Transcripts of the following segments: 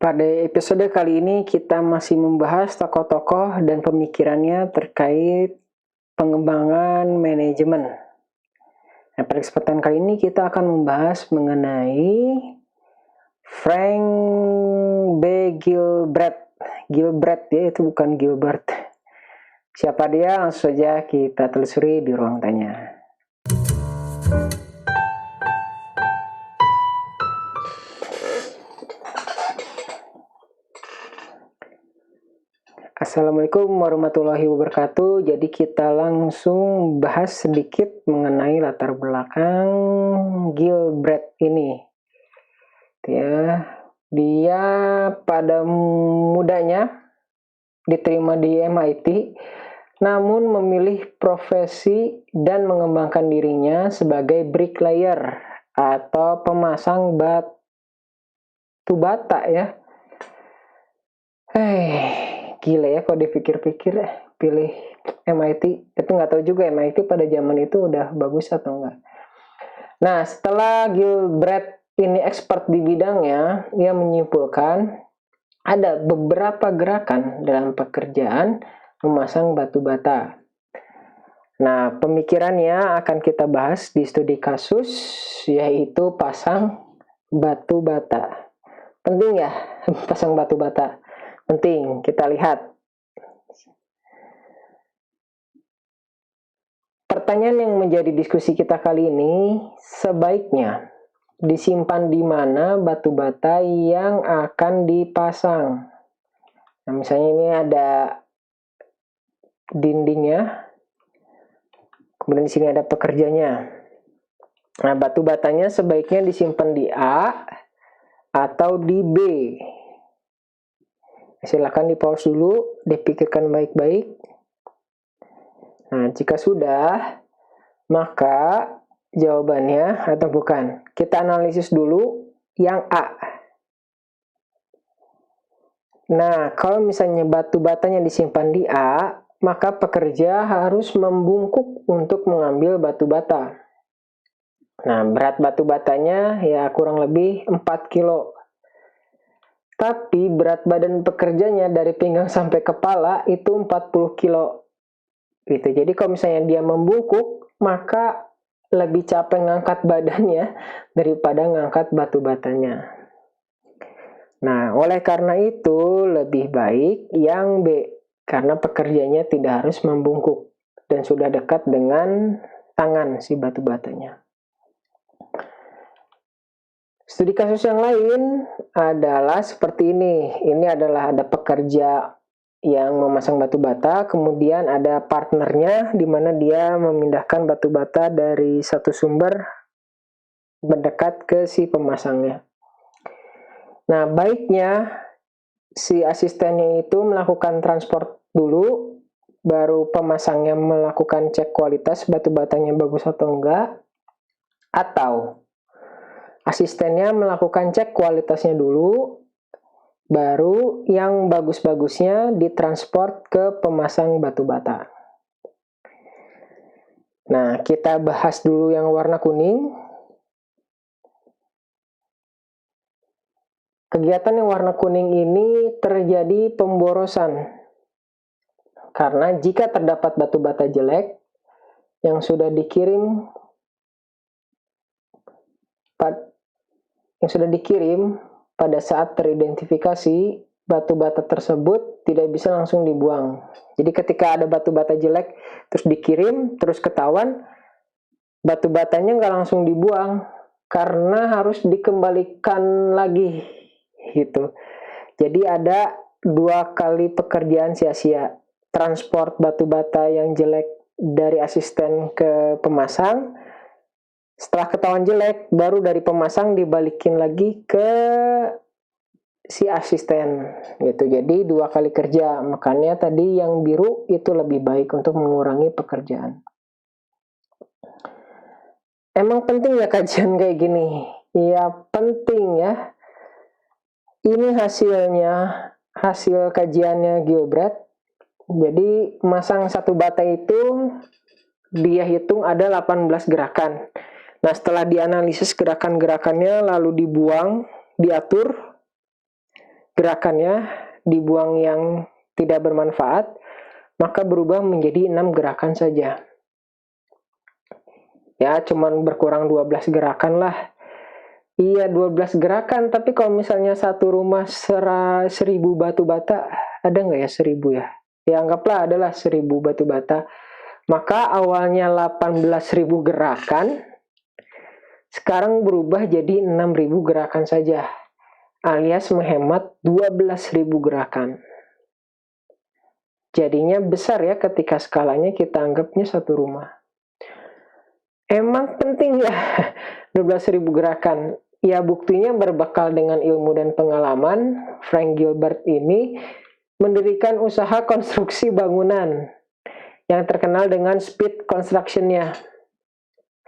Pada episode kali ini kita masih membahas tokoh-tokoh dan pemikirannya terkait pengembangan manajemen. Nah, pada kesempatan kali ini kita akan membahas mengenai Frank B. Gilbreth. Gilbreth ya, itu bukan Gilbert. Siapa dia? Langsung saja kita telusuri di ruang tanya. Assalamualaikum warahmatullahi wabarakatuh. Jadi kita langsung bahas sedikit mengenai latar belakang Gilbreth ini. Ya, dia pada mudanya diterima di MIT, namun memilih profesi dan mengembangkan dirinya sebagai bricklayer atau pemasang batu bata ya. Gila ya kalau dipikir-pikir pilih MIT. Itu nggak tahu juga MIT pada zaman itu udah bagus atau enggak. Nah, setelah Gilbreth ini expert di bidangnya, dia menyimpulkan ada beberapa gerakan dalam pekerjaan memasang batu bata. Nah, pemikirannya akan kita bahas di studi kasus, yaitu pasang batu bata. Penting ya pasang batu bata? Penting, kita lihat. Pertanyaan yang menjadi diskusi kita kali ini, sebaiknya disimpan di mana batu bata yang akan dipasang. Nah, misalnya ini ada dindingnya, kemudian di sini ada pekerjanya. Nah, batu batanya sebaiknya disimpan di A atau di B. Silakan di-pause dulu, dipikirkan baik-baik. Nah, jika sudah, maka jawabannya atau bukan. Kita analisis dulu yang A. Nah, kalau misalnya batu batanya disimpan di A, maka pekerja harus membungkuk untuk mengambil batu bata. Nah, berat batu batanya ya kurang lebih 4 kilo. Tapi berat badan pekerjanya dari pinggang sampai kepala itu 40 kilo. Gitu. Jadi kalau misalnya dia membungkuk, maka lebih capek ngangkat badannya daripada ngangkat batu batanya. Nah, oleh karena itu lebih baik yang B, karena pekerjanya tidak harus membungkuk dan sudah dekat dengan tangan si batu batanya. Studi kasus yang lain adalah seperti ini. Ini adalah ada pekerja yang memasang batu bata, kemudian ada partnernya di mana dia memindahkan batu bata dari satu sumber mendekat ke si pemasangnya. Nah, baiknya si asistennya itu melakukan transport dulu, baru pemasangnya melakukan cek kualitas batu batanya bagus atau enggak, atau asistennya melakukan cek kualitasnya dulu, baru yang bagus-bagusnya ditransport ke pemasang batu bata. Nah, kita bahas dulu yang warna kuning. Kegiatan yang warna kuning ini terjadi pemborosan. Karena jika terdapat batu bata jelek yang sudah dikirim pada saat teridentifikasi, batu bata tersebut tidak bisa langsung dibuang. Jadi ketika ada batu bata jelek terus dikirim, terus ketahuan, batu batanya nggak langsung dibuang karena harus dikembalikan lagi gitu. Jadi ada 2 kali pekerjaan sia-sia. Transport batu bata yang jelek dari asisten ke pemasang, setelah ketahuan jelek, baru dari pemasang dibalikin lagi ke si asisten gitu. Jadi 2 kali kerja. Makanya tadi yang biru itu lebih baik untuk mengurangi pekerjaan. Emang penting ya kajian kayak gini? Ya penting ya. Ini hasil kajiannya Gilbreth. Jadi masang satu bata itu dia hitung ada 18 gerakan. Nah, setelah dianalisis gerakan-gerakannya lalu dibuang, diatur, gerakannya dibuang yang tidak bermanfaat, maka berubah menjadi 6 gerakan saja. Ya, cuman berkurang 12 gerakan lah. Iya, 12 gerakan, tapi kalau misalnya satu rumah 1000 batu bata, ada nggak ya 1000 ya? Ya, anggaplah adalah 1000 batu bata. Maka awalnya 18.000 gerakan, sekarang berubah jadi 6.000 gerakan saja, alias menghemat 12.000 gerakan. Jadinya besar ya ketika skalanya kita anggapnya satu rumah. Emang penting ya 12.000 gerakan? Ya, buktinya berbekal dengan ilmu dan pengalaman, Frank Gilbert ini mendirikan usaha konstruksi bangunan yang terkenal dengan speed construction-nya.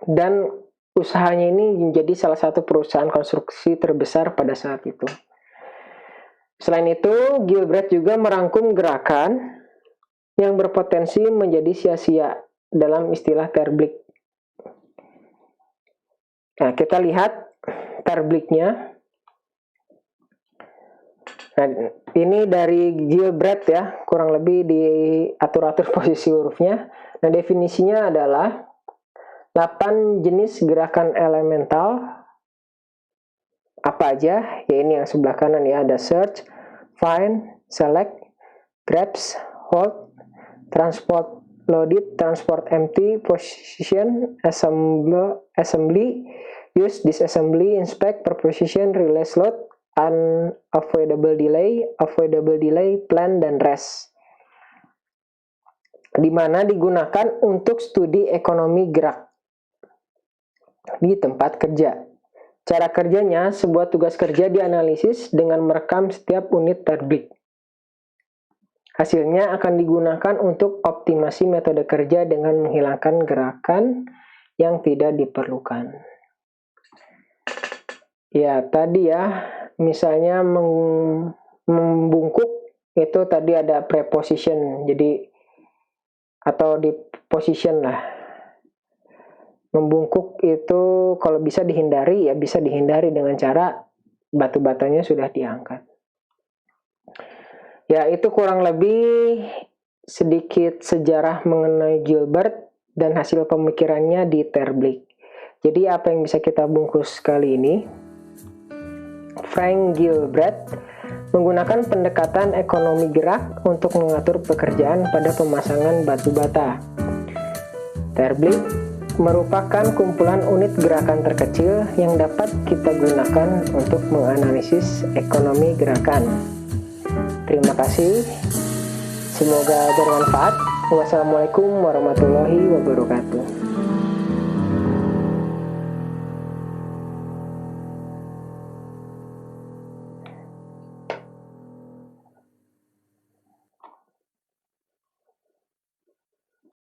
Dan usahanya ini menjadi salah satu perusahaan konstruksi terbesar pada saat itu. Selain itu, Gilbert juga merangkum gerakan yang berpotensi menjadi sia-sia dalam istilah Terblick. Nah, kita lihat Terbliknya. Nah, ini dari Gilbert ya, kurang lebih diatur-atur posisi hurufnya. Nah, definisinya adalah 8 jenis gerakan elemental. Apa aja? Ya, ini yang sebelah kanan ya, ada search, find, select, grabs, hold, transport loaded, transport empty, position, assembly, use, disassembly, inspect, preposition, release load, unavoidable delay, plan, dan rest. Di mana digunakan untuk studi ekonomi gerak di tempat kerja. Cara kerjanya, sebuah tugas kerja dianalisis dengan merekam setiap unit Terblick. Hasilnya akan digunakan untuk optimasi metode kerja dengan menghilangkan gerakan yang tidak diperlukan. Ya, tadi ya, misalnya membungkuk, itu tadi ada preposition, jadi atau di position lah. Membungkuk itu kalau bisa dihindari, ya bisa dihindari dengan cara batu batanya sudah diangkat. Ya, itu kurang lebih sedikit sejarah mengenai Gilbert dan hasil pemikirannya di Terblick. Jadi apa yang bisa kita bungkus kali ini? Frank Gilbert menggunakan pendekatan ekonomi gerak untuk mengatur pekerjaan pada pemasangan batu bata. Terblick merupakan kumpulan unit gerakan terkecil yang dapat kita gunakan untuk menganalisis ekonomi gerakan. Terima kasih, semoga bermanfaat. Wassalamualaikum warahmatullahi wabarakatuh.